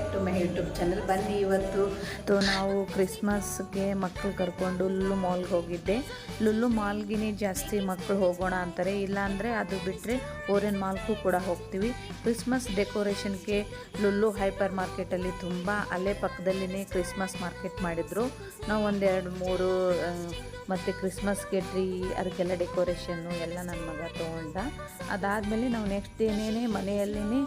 Back to my YouTube channel. ಬನ್ನಿ ಇವತ್ತು ನಾವು ಕ್ರಿಸ್ಮಸ್ಗೆ ಮಕ್ಕಳು ಕರ್ಕೊಂಡು ಲುಲ್ಲು ಮಾಲ್ಗೆ ಹೋಗಿದ್ದೆ. ಲುಲ್ಲು ಮಾಲ್ಗಿನೇ ಜಾಸ್ತಿ ಮಕ್ಕಳು ಹೋಗೋಣ ಅಂತಾರೆ, ಇಲ್ಲಾಂದರೆ ಅದು ಬಿಟ್ಟರೆ ಓರಿಯನ್ ಮಾಲ್ಗೂ ಕೂಡ ಹೋಗ್ತೀವಿ. ಕ್ರಿಸ್ಮಸ್ ಡೆಕೋರೇಷನ್ಗೆ ಲುಲ್ಲು ಹೈಪರ್ ಮಾರ್ಕೆಟಲ್ಲಿ ತುಂಬ ಅಲ್ಲೇ ಪಕ್ಕದಲ್ಲಿನೇ ಕ್ರಿಸ್ಮಸ್ ಮಾರ್ಕೆಟ್ ಮಾಡಿದರು. ನಾವು ಒಂದೆರಡು ಮೂರು ಮತ್ತು ಕ್ರಿಸ್ಮಸ್ಗೆ ಟ್ರೀ ಅದಕ್ಕೆಲ್ಲ ಡೆಕೋರೇಷನ್ನು ಎಲ್ಲ ನನ್ನ ಮಗ ತೊಗೊಂಡ. ಅದಾದಮೇಲೆ ನಾವು ನೆಕ್ಸ್ಟ್ ಡೇನೇ ಮನೆಯಲ್ಲೇ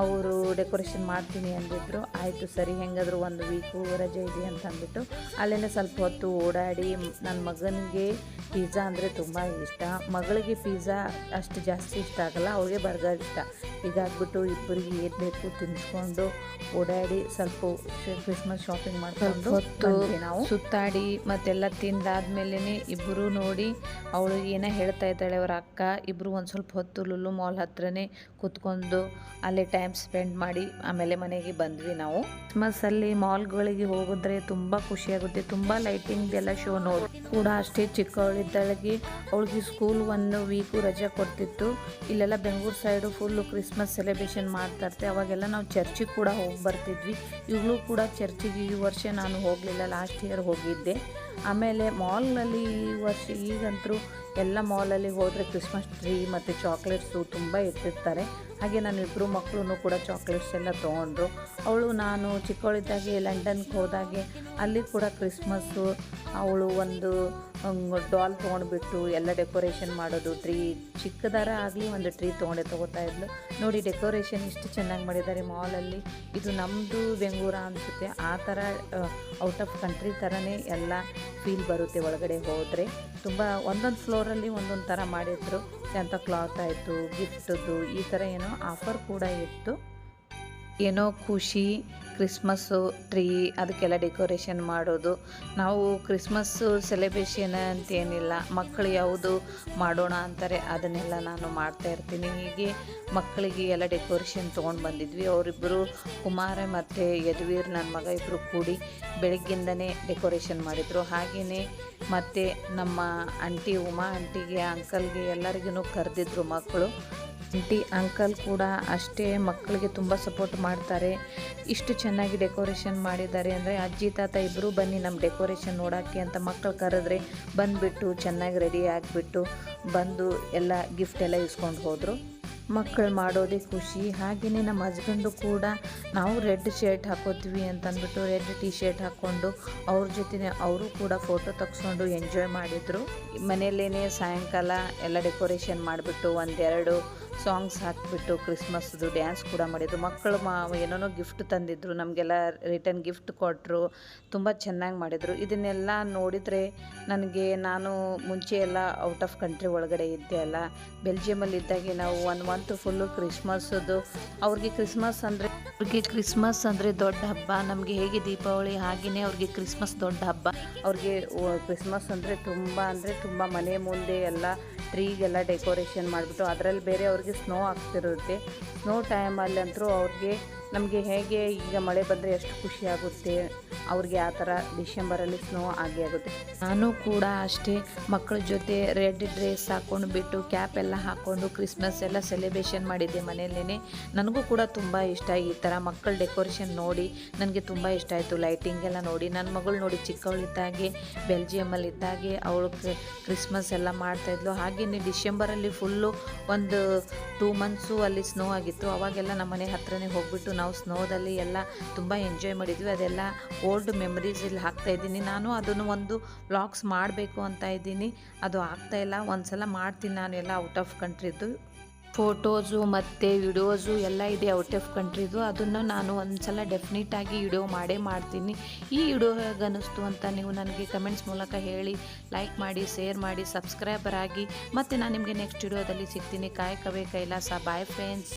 ಅವರು ಡೆಕೋರೇಷನ್ ಮಾಡ್ತೀನಿ ಅಂದಿದ್ರು. ಆಯಿತು ಸರಿ, ಹೆಂಗಾದರೂ ಒಂದು ವೀಕು ರಜೆ ಇದೆ ಅಂತ ಅಂದ್ಬಿಟ್ಟು ಅಲ್ಲೇ ಸ್ವಲ್ಪ ಹೊತ್ತು ಓಡಾಡಿ. ನನ್ನ ಮಗನಿಗೆ ಪಿಜ್ಜಾ ಅಂದರೆ ತುಂಬ ಇಷ್ಟ, ಮಗಳಿಗೆ ಪಿಜ್ಜಾ ಅಷ್ಟು ಜಾಸ್ತಿ ಇಷ್ಟ ಆಗಲ್ಲ, ಅವಳಿಗೆ ಬರ್ಗರ್ ಇಷ್ಟ. ಹೀಗಾಗ್ಬಿಟ್ಟು ಇಬ್ಬರಿಗೆ ಏನು ಬೇಕು ತಿನ್ನಿಸ್ಕೊಂಡು ಓಡಾಡಿ ಸ್ವಲ್ಪ ಕ್ರಿಸ್ಮಸ್ ಶಾಪಿಂಗ್ ಮಾಡ್ಕೊಂಡು ಹೊತ್ತು ನಾವು ಸುತ್ತಾಡಿ ಮತ್ತೆಲ್ಲ ತಿಂದಾದ್ಮೇಲೆ ಇಬ್ಬರು ನೋಡಿ ಅವಳು ಏನೋ ಹೇಳ್ತಾ ಇದ್ದಾಳೆ ಅವರ ಅಕ್ಕ. ಇಬ್ಬರು ಒಂದು ಸ್ವಲ್ಪ ಹೊತ್ತು ಲುಲ್ಲು ಮಾಲ್ ಹತ್ರನೇ ಕೂತ್ಕೊಂಡು ಅಲ್ಲೇ ಟೈಮ್ ಸ್ಪೆಂಡ್ ಮಾಡಿ ಆಮೇಲೆ ಮನೆಗೆ ಬಂದ್ವಿ. ನಾವು ಕ್ರಿಸ್ಮಸ್ಸಲ್ಲಿ ಮಾಲ್ಗಳಿಗೆ ಹೋಗಿದ್ರೆ ತುಂಬ ಖುಷಿಯಾಗುತ್ತೆ. ತುಂಬ ಲೈಟಿಂಗ್ ಎಲ್ಲ ಶೋ ನೋಡಿ ಕೂಡ ಅಷ್ಟೇ. ಚಿಕ್ಕವಳಿದ್ದಳಿಗೆ ಅವಳಿಗೆ ಸ್ಕೂಲ್ 1 ವೀಕು ರಜೆ ಕೊಡ್ತಿತ್ತು. ಇಲ್ಲೆಲ್ಲ Bengaluru side full Christmas celebration ಮಾಡ್ತಾಯಿರ್ತೆ. ಅವಾಗೆಲ್ಲ ನಾವು ಚರ್ಚಿಗೆ ಕೂಡ ಹೋಗಿ ಬರ್ತಿದ್ವಿ. ಇವಳು ಕೂಡ ಚರ್ಚಿಗೆ ಈ ವರ್ಷ ನಾನು ಹೋಗಲಿಲ್ಲ, ಲಾಸ್ಟ್ ಇಯರ್ ಹೋಗಿದ್ದೆ. ಆಮೇಲೆ ಮಾಲ್ನಲ್ಲಿ ಈ ವರ್ಷ ಈಗಂತರೂ ಎಲ್ಲ ಮಾಲಲ್ಲಿ ಹೋದರೆ ಕ್ರಿಸ್ಮಸ್ ಟ್ರೀ ಮತ್ತು ಚಾಕ್ಲೇಟ್ಸು ತುಂಬ ಇಟ್ಟಿರ್ತಾರೆ. ಹಾಗೆ ನಾನು ಇಬ್ಬರು ಮಕ್ಕಳು ಕೂಡ ಚಾಕ್ಲೇಟ್ಸ್ ಎಲ್ಲ ತೊಗೊಂಡ್ರು. ಅವಳು ನಾನು ಚಿಕ್ಕವಳಿದ್ದಾಗೆ ಲಂಡನ್ಗೆ ಹೋದಾಗೆ ಅಲ್ಲಿ ಕೂಡ ಕ್ರಿಸ್ಮಸ್ಸು ಅವಳು ಒಂದು ಡಾಲ್ ತೊಗೊಂಡ್ಬಿಟ್ಟು ಎಲ್ಲ ಡೆಕೋರೇಷನ್ ಮಾಡೋದು. ಟ್ರೀ ಚಿಕ್ಕದಾರ ಆಗಲಿ ಒಂದು ಟ್ರೀ ತೊಗೋತಾ ಇದ್ಲು. ನೋಡಿ ಡೆಕೋರೇಷನ್ ಇಷ್ಟು ಚೆನ್ನಾಗಿ ಮಾಡಿದ್ದಾರೆ ಮಾಲಲ್ಲಿ. ಇದು ನಮ್ಮದು ಬೆಂಗಳೂರು ಅನಿಸುತ್ತೆ. ಆ ಥರ ಔಟ್ ಆಫ್ ಕಂಟ್ರಿ ಥರನೇ ಎಲ್ಲ ಫೀಲ್ ಬರುತ್ತೆ ಒಳಗಡೆ ಹೋದರೆ. ತುಂಬ ಒಂದೊಂದು ಫ್ಲೋರಲ್ಲಿ ಒಂದೊಂದು ಥರ ಮಾಡಿದ್ರು. ಸ್ಯಾಂತಾ ಕ್ಲಾತ್ ಆಯಿತು, ಗಿಫ್ಟದ್ದು ಈ ಥರ ಏನೋ ಆಫರ್ ಕೂಡ ಇತ್ತು. ಏನೋ ಖುಷಿ, ಕ್ರಿಸ್ಮಸ್ಸು ಟ್ರೀ ಅದಕ್ಕೆಲ್ಲ ಡೆಕೋರೇಷನ್ ಮಾಡೋದು. ನಾವು ಕ್ರಿಸ್ಮಸ್ಸು ಸೆಲೆಬ್ರೇಷನ್ ಅಂತೇನಿಲ್ಲ, ಮಕ್ಕಳು ಯಾವುದು ಮಾಡೋಣ ಅಂತಾರೆ ಅದನ್ನೆಲ್ಲ ನಾನು ಮಾಡ್ತಾಯಿರ್ತೀನಿ. ಹೀಗೆ ಮಕ್ಕಳಿಗೆ ಎಲ್ಲ ಡೆಕೋರೇಷನ್ ತೊಗೊಂಡು ಬಂದಿದ್ವಿ. ಅವರಿಬ್ಬರು ಕುಮಾರ ಮತ್ತು ಯದುವೀರ್ ನನ್ನ ಮಗ ಇಬ್ಬರು ಕೂಡಿ ಬೆಳಗ್ಗಿಂದನೇ ಡೆಕೋರೇಷನ್ ಮಾಡಿದರು. ಹಾಗೆಯೇ ಮತ್ತು ನಮ್ಮ ಆಂಟಿ ಉಮಾ ಆಂಟಿಗೆ ಅಂಕಲ್ಗೆ ಎಲ್ಲರಿಗೂ ಕರೆದಿದ್ರು ಮಕ್ಕಳು. ಆಂಟಿ ಅಂಕಲ್ ಕೂಡ ಅಷ್ಟೇ ಮಕ್ಕಳಿಗೆ ತುಂಬ ಸಪೋರ್ಟ್ ಮಾಡ್ತಾರೆ. ಇಷ್ಟು ಚೆನ್ನಾಗಿ ಡೆಕೋರೇಷನ್ ಮಾಡಿದ್ದಾರೆ ಅಂದರೆ ಅಜ್ಜಿ ತಾತ ಇಬ್ಬರು ಬನ್ನಿ ನಮ್ಮ ಡೆಕೋರೇಷನ್ ನೋಡೋಕ್ಕೆ ಅಂತ ಮಕ್ಕಳು ಕರೆದ್ರೆ ಬಂದುಬಿಟ್ಟು ಚೆನ್ನಾಗಿ ರೆಡಿ ಆಗಿಬಿಟ್ಟು ಬಂದು ಎಲ್ಲ ಗಿಫ್ಟ್ ಎಲ್ಲ ಇಸ್ಕೊಂಡು ಹೋದರು. ಮಕ್ಕಳು ಮಾಡೋದೇ ಖುಷಿ. ಹಾಗೆಯೇ ನಮ್ಮ ಹಸ್ಬೆಂಡು ಕೂಡ ನಾವು ರೆಡ್ ಶರ್ಟ್ ಹಾಕೋತೀವಿ ಅಂತಂದ್ಬಿಟ್ಟು ರೆಡ್ ಟಿ ಶರ್ಟ್ ಹಾಕ್ಕೊಂಡು ಅವ್ರ ಜೊತೆ ಅವರು ಕೂಡ ಫೋಟೋ ತೆಗೆಸ್ಕೊಂಡು ಎಂಜಾಯ್ ಮಾಡಿದರು. ಮನೆಯಲ್ಲೇ ಸಾಯಂಕಾಲ ಎಲ್ಲ ಡೆಕೋರೇಷನ್ ಮಾಡಿಬಿಟ್ಟು ಒಂದೆರಡು ಸಾಂಗ್ಸ್ ಹಾಕಿಬಿಟ್ಟು ಕ್ರಿಸ್ಮಸ್ದು ಡ್ಯಾನ್ಸ್ ಕೂಡ ಮಾಡಿದ್ರು. ಮಕ್ಕಳು ಏನೋ ಗಿಫ್ಟ್ ತಂದಿದ್ರು, ನಮಗೆಲ್ಲ ರಿಟರ್ನ್ ಗಿಫ್ಟ್ ಕೊಟ್ಟರು. ತುಂಬ ಚೆನ್ನಾಗಿ ಮಾಡಿದರು. ಇದನ್ನೆಲ್ಲ ನೋಡಿದರೆ ನನಗೆ ನಾನು ಮುಂಚೆ ಎಲ್ಲ ಔಟ್ ಆಫ್ ಕಂಟ್ರಿ ಒಳಗಡೆ ಇದ್ದೆ ಅಲ್ಲ, ಬೆಲ್ಜಿಯಮಲ್ಲಿ ಇದ್ದಾಗೆ ನಾವು 1 ಮಂತ್ ಫುಲ್ಲು ಕ್ರಿಸ್ಮಸ್ದು. ಅವ್ರಿಗೆ ಕ್ರಿಸ್ಮಸ್ ಅಂದರೆ ದೊಡ್ಡ ಹಬ್ಬ. ನಮಗೆ ಹೇಗೆ ದೀಪಾವಳಿ ಹಾಗೆಯೇ ಅವ್ರಿಗೆ ಕ್ರಿಸ್ಮಸ್ ದೊಡ್ಡ ಹಬ್ಬ. ಅವ್ರಿಗೆ ಕ್ರಿಸ್ಮಸ್ ಅಂದರೆ ತುಂಬ ಮನೆ ಮುಂದೆ ಎಲ್ಲ ಟ್ರೀಗೆಲ್ಲ ಡೆಕೋರೇಷನ್ ಮಾಡಿಬಿಟ್ಟು ಅದರಲ್ಲಿ ಬೇರೆ ಅವ್ರಿಗೆ ಸ್ನೋ ಆಗ್ತಿರುತ್ತೆ. ಸ್ನೋ ಟೈಮಲ್ಲಂತರೂ ಅವ್ರಿಗೆ ನಮಗೆ ಹೇಗೆ ಈಗ ಮಳೆ ಬಂದರೆ ಎಷ್ಟು ಖುಷಿ ಆಗುತ್ತೆ, ಅವ್ರಿಗೆ ಆ ಥರ ಡಿಸೆಂಬರಲ್ಲಿ ಸ್ನೋ ಆಗೇ ಆಗುತ್ತೆ. ನಾನು ಕೂಡ ಅಷ್ಟೇ ಮಕ್ಕಳ ಜೊತೆ ರೆಡ್ ಡ್ರೆಸ್ ಹಾಕ್ಕೊಂಡು ಬಿಟ್ಟು ಕ್ಯಾಪ್ ಎಲ್ಲ ಹಾಕ್ಕೊಂಡು ಕ್ರಿಸ್ಮಸ್ ಎಲ್ಲ ಸೆಲೆಬ್ರೇಷನ್ ಮಾಡಿದ್ದೆ ಮನೆಯಲ್ಲೇ. ನನಗೂ ಕೂಡ ತುಂಬ ಇಷ್ಟ ಈ ಥರ ಮಕ್ಕಳ ಡೆಕೋರೇಷನ್ ನೋಡಿ, ನನಗೆ ತುಂಬ ಇಷ್ಟ ಆಯಿತು. ಲೈಟಿಂಗ್ ಎಲ್ಲ ನೋಡಿ ನನ್ನ ಮಗಳು ನೋಡಿ ಚಿಕ್ಕವಳಿದ್ದಾಗೆ ಬೆಲ್ಜಿಯಮಲ್ಲಿದ್ದಾಗೆ ಅವಳು ಕ್ರಿಸ್ಮಸ್ ಎಲ್ಲ ಮಾಡ್ತಾಯಿದ್ಲು. ಹಾಗೆಯೇ ಡಿಸೆಂಬರಲ್ಲಿ ಫುಲ್ಲು ಒಂದು 2 ಮಂತ್ಸು ಅಲ್ಲಿ ಸ್ನೋ ಆಗಿತ್ತು. ಅವಾಗೆಲ್ಲ ನಮ್ಮ ಮನೆ ಹತ್ರನೇ ಹೋಗ್ಬಿಟ್ಟು ನಾವು ಸ್ನೋದಲ್ಲಿ ಎಲ್ಲ ತುಂಬ ಎಂಜಾಯ್ ಮಾಡಿದ್ವಿ. ಅದೆಲ್ಲ ಓಲ್ಡ್ ಮೆಮರೀಸ್ ಇಲ್ಲಿ ಹಾಕ್ತಾಯಿದ್ದೀನಿ. ನಾನು ಅದನ್ನು ಒಂದು ವ್ಲಾಗ್ಸ್ ಮಾಡಬೇಕು ಅಂತ ಇದ್ದೀನಿ, ಅದು ಆಗ್ತಾಯಿಲ್ಲ. ಒಂದು ಸಲ ಮಾಡ್ತೀನಿ. ನಾನು ಎಲ್ಲ ಔಟ್ ಆಫ್ ಕಂಟ್ರಿದು ಫೋಟೋಸು ಮತ್ತು ವಿಡಿಯೋಸು ಎಲ್ಲ ಇದೆ ಔಟ್ ಆಫ್ ಕಂಟ್ರಿದು. ಅದನ್ನು ನಾನು ಒಂದು ಸಲ ಡೆಫಿನೆಟಾಗಿ ವಿಡಿಯೋ ಮಾಡ್ತೀನಿ. ಈ ವಿಡಿಯೋ ಹೇಗೆ ಅನ್ನಿಸ್ತು ಅಂತ ನೀವು ನನಗೆ ಕಮೆಂಟ್ಸ್ ಮೂಲಕ ಹೇಳಿ, ಲೈಕ್ ಮಾಡಿ, ಶೇರ್ ಮಾಡಿ, ಸಬ್ಸ್ಕ್ರೈಬರ್ ಆಗಿ. ಮತ್ತು ನಾನು ನಿಮಗೆ ನೆಕ್ಸ್ಟ್ ವಿಡಿಯೋದಲ್ಲಿ ಸಿಗ್ತೀನಿ. ಕಾಯಕವೇ ಕೈಲಾಸ. Bye friends.